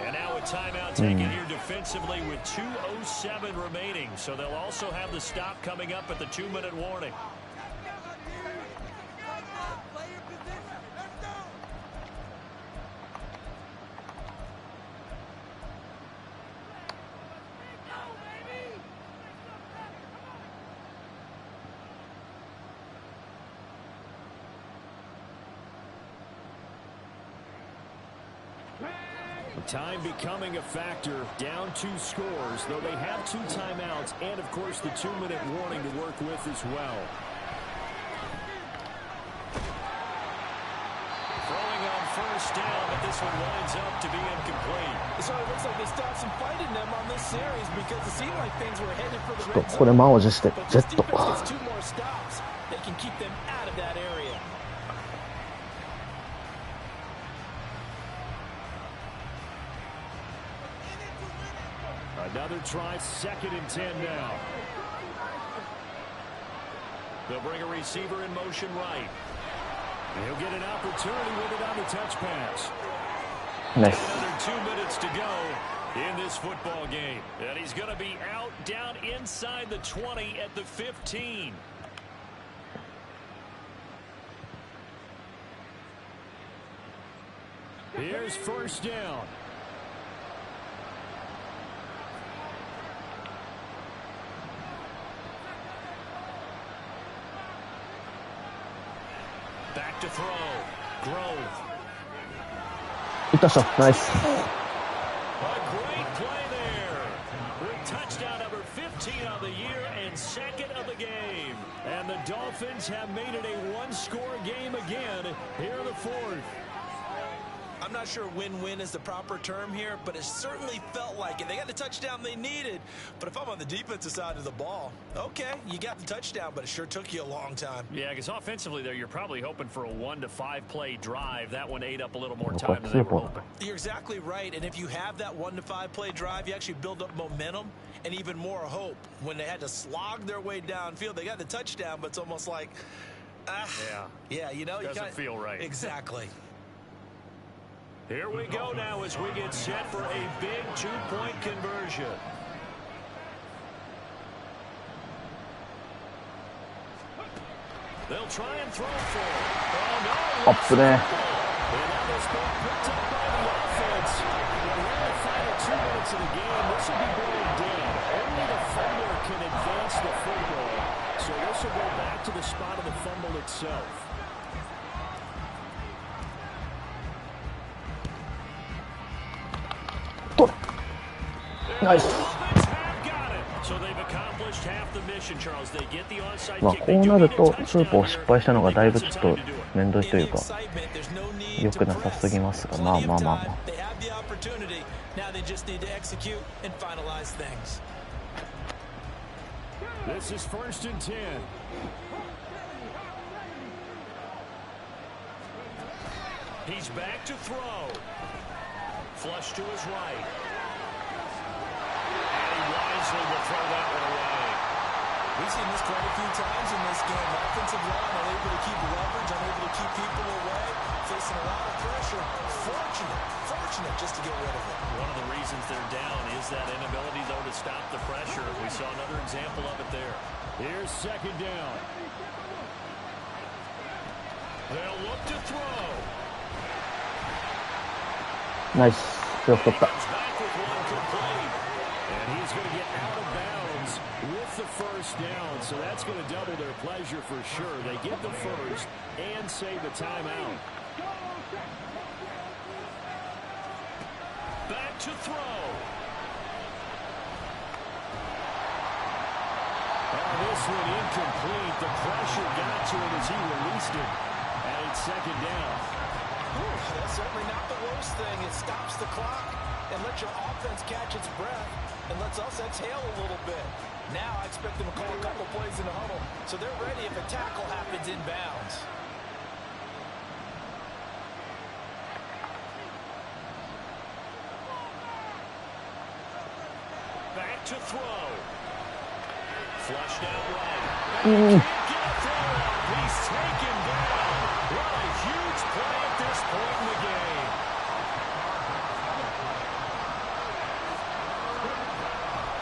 And now a timeout taken here defensively with 2:07 remaining. So they'll also have the stop coming up at the 2-minute warning. Time becoming a factor, down 2 scores, though they have 2 timeouts and, of course, the 2-minute warning to work with as well. Throwing on 1st down, but this one winds up to be incomplete. So it looks like they stopped some fight in them on this series because it seemed like things were headed for the red zone. これ満を持してジェット。 But this defense gets 2 more stops. They can keep them out of that area. Another try, 2nd and 10 now. They'll bring a receiver in motion right. He'll get an opportunity with it on the touch pass. Nice. Another 2 minutes to go in this football game. And he's going to be out down inside the 20 at the 15. Here's 1st down. Back to throw. Grove. いったっしょ。ナイス。 A great play there. With touchdown number 15 on the year and 2nd of the game. And the Dolphins have made it a 1-score game again here in the 4th. I'm not sure win-win is the proper term here, but it certainly felt like it. They got the touchdown they needed, but if I'm on the defensive side of the ball, okay, you got the touchdown, but it sure took you a long time. Yeah, because offensively there, you're probably hoping for a 1 to 5 play drive. That one ate up a little more time than they were hoping. You're exactly right, and if you have that 1 to 5 play drive, you actually build up momentum and even more hope. When they had to slog their way downfield, they got the touchdown, but it's almost like, yeah, you know, doesn't feel right. Exactly. Here we go now as we get set for a big 2-point conversion. They'll try and throw for it. Oh, no. Up there. And that was picked up by the offense. 2 minutes of the game, this will be going down. Only the fumbler can advance the football, so this will go back to the spot of the fumble itself. Nice. So they've accomplished half the mission, Charles. They get the onside まあ kick. こうなるとスーパーを失敗したのがだいぶちょっと面倒いというか良くなさすぎますが、まあまあまあまあ。Now they just need to execute and finalize things. This is 1st and 10. He's back to throw. Flush to his right. And he wisely will throw that one away. We've seen this quite a few times in this game. Offensive line unable to keep leverage, unable to keep people away, facing a lot of pressure. Fortunate just to get rid of it. One of the reasons they're down is that inability, though, to stop the pressure. We saw another example of it there. Here's 2nd down. They'll look to throw. Nice. よく取った。 And he's going to get out of bounds with the 1st down, so that's going to double their pleasure for sure. They get the 1st and save the timeout. Back to throw. Oh, this one incomplete. The pressure got to him as he released it. And it's 2nd down. That's certainly not the worst thing. It stops the clock and lets your offense catch its breath and lets us exhale a little bit. Now I expect them to call a couple plays in the huddle, so they're ready if a tackle happens inbounds. Back to throw. Flush down right. Can't get a throw up. He's taken down. What a huge play at this point in the game.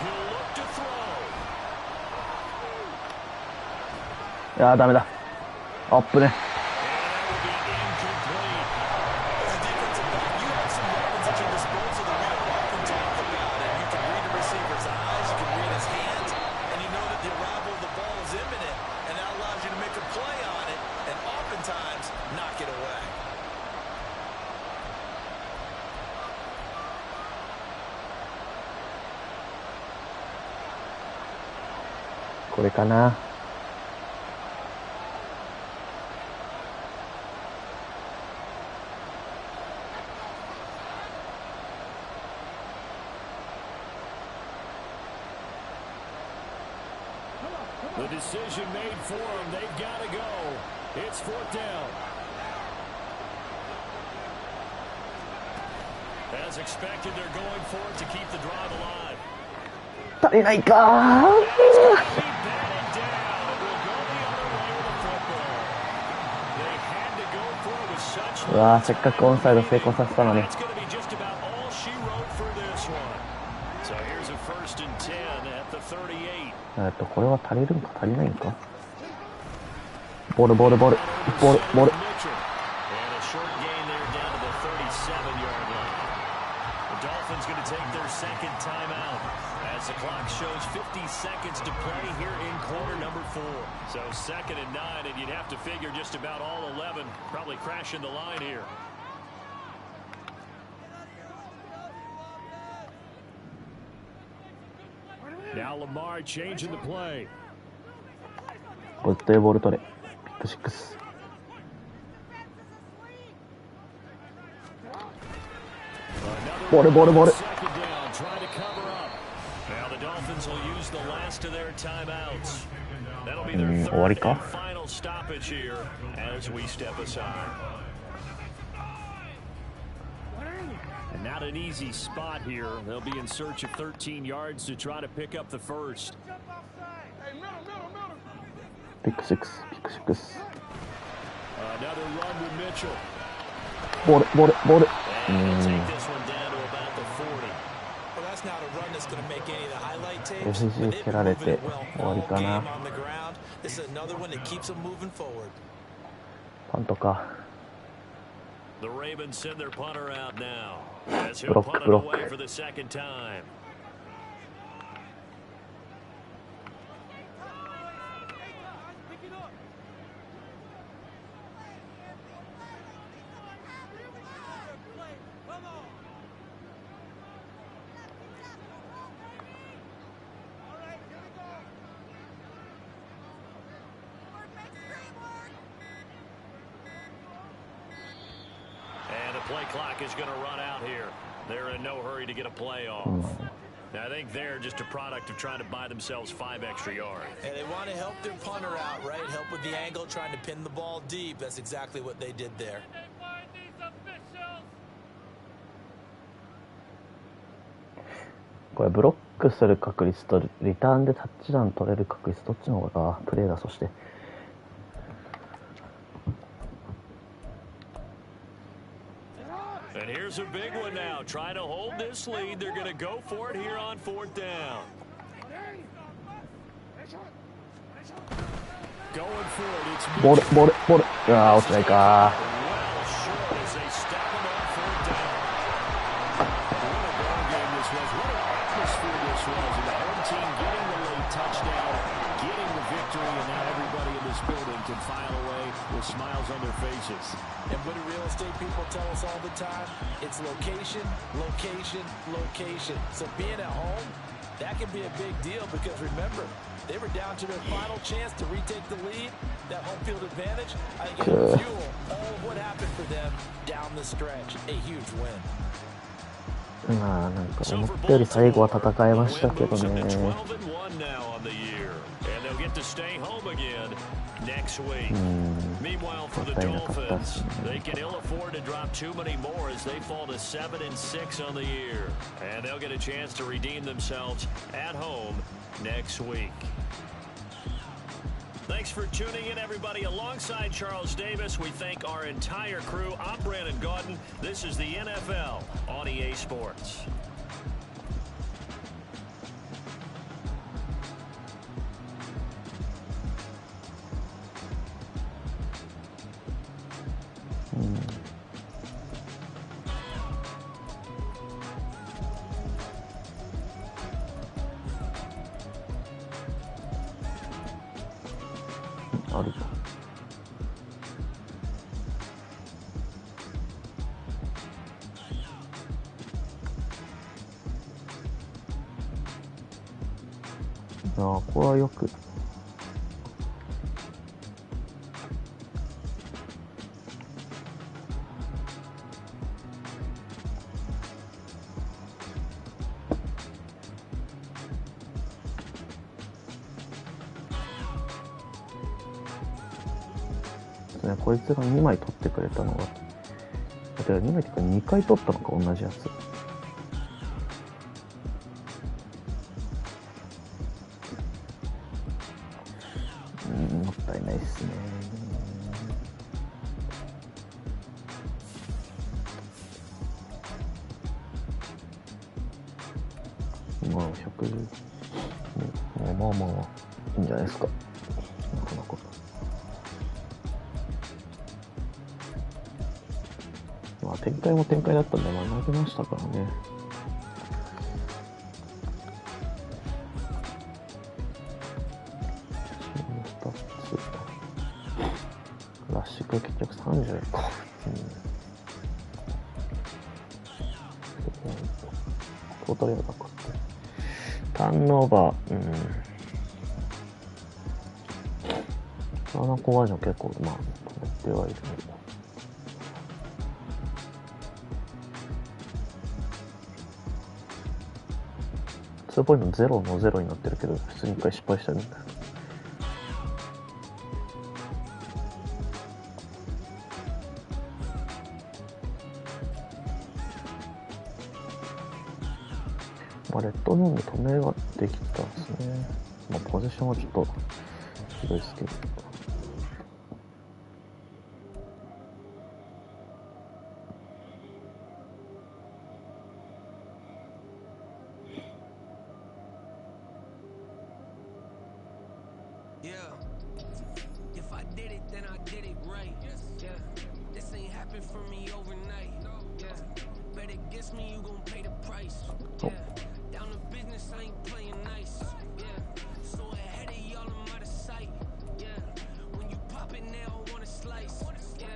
He'll look to throw. いやーダメだ。アップね。 これかな。The decision made for them. They've got to go. It's 4th down. As expected, they're going for it to keep the drive alive. 足りないかー。うわー、せっかくオンサイド成功させたのに。これは足りるんか足りないんか。ボール。Dolphins going to take their 2nd timeout as the clock shows 50 seconds to play here in quarter number 4. So 2nd and 9, and you'd have to figure just about all 11 probably crashing the line here. Now Lamar changing the play. ボール取れ。ピック6。ボール。終わりか。And not an easy spot here. They'll be in search of 13 yards to try to pick up the 1st. ピック6。Another run with Mitchell. ボール。Take this one down to about the 40. Well, that's not a run that's going to make any of the highlight tapes. SG 蹴られて終わりかな。This is another one that keeps them moving forward. パントか。The Ravens send their punter out now as he'll punt it away for the second time. Play clock is going to run out here. They're in no hurry to get a play off. I think they're just a product of trying to buy themselves 5 extra yards. And they want to help their punter out, right? Help with the angle, trying to pin the ball deep. That's exactly what they did there. これブロックする確率とリターンでタッチダウン取れる確率どっちの方がプレーだ。そしてAnd here's a big one now. Trying to hold this lead. They're going to go for it here on 4th down. Going for it. It's ボール。いやー、落ちないか。well short as they step him on 4th down. What a ball game this was. What an atmosphere this was. And the home team getting the late touchdown, getting the victory, and now everybody in this building can file away with smiles on their faces. And what do real estate people tell us all the time? It's location, location, location. So being at home, that can be a big deal because remember, they were down to their final chance to retake the lead. That home field advantage, I think it will fuel all of what happened for them down the stretch. A huge win. まあなんか思ったより最後は戦えましたけどね。Next week. Meanwhile, for the Dolphins, they can ill afford to drop too many more as they fall to 7-6 on the year. And they'll get a chance to redeem themselves at home next week. Thanks for tuning in, everybody. Alongside Charles Davis, we thank our entire crew. I'm Brandon Gaudin. This is the NFL on EA Sports.ああ、これはよくね、こいつが2枚取ってくれたのが、2枚っていうか2回取ったのか、同じやつ。もったいないっすね。まあ110、まあまあいいんじゃないですか。なかなか。まあ展開も展開だったんで、まあ投げましたからね。クラシック結局30個。トータルやだかって。ターンオーバー、7個バージョン結構、まあ、止めてはいる。2ポイント0の0になってるけど、普通に1回失敗したみたいな。まあ、レッドゾーンで止めはできたんですね。まあ、ポジションはちょっとひどいですけど。I did it, then I did it right. Yeah, this ain't happened for me overnight. Yeah, bet against me, you gon' pay the price. Yeah, down to business, I ain't playing nice. Yeah, so ahead of y'all, I'm out of sight. Yeah, when you pop it now, I wanna slice. Yeah,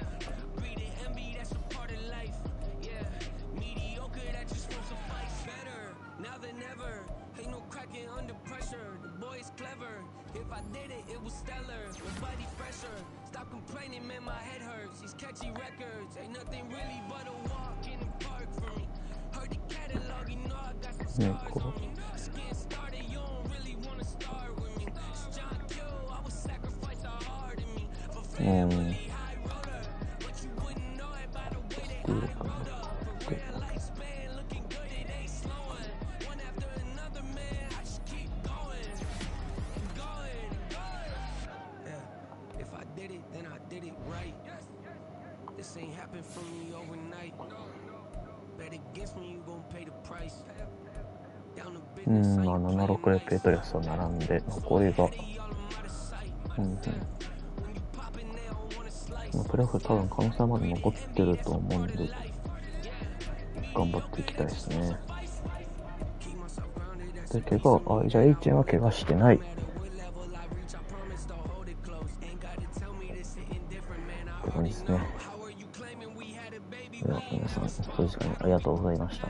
greed and envy, that's a part of life. Yeah, mediocre, that just won't suffice. Better now than ever. Ain't no cracking under pressure. The boy's clever. If I did it, it was stellar. Nobody fresher. Stop complaining, man, my head hurts. These catchy records ain't nothing really but a walk in the park for me. Heard the catalog, you know I got some scars on me. Skin started, you don't really wanna start with me. It's John Kill, I would sacrifice a heart in me for family, high roller. But you wouldn't know it by the way they high rolled up. For real lifespan, looking good, it ain't slowing. One after another, man, I just keep going, going, going. Yeah, if I did it, then I did it right. This ain't happened for me overnight. Bet against me, you gon' pay the price. Down to business, I ain't 7-6でペトリアスと並んで、残りが、プレーオフ多分可能性はまだ残ってると思うんで、頑張っていきたいですね。で、じゃあ H は怪我してない。って感じですね。では皆さん、遅い時間にありがとうございました。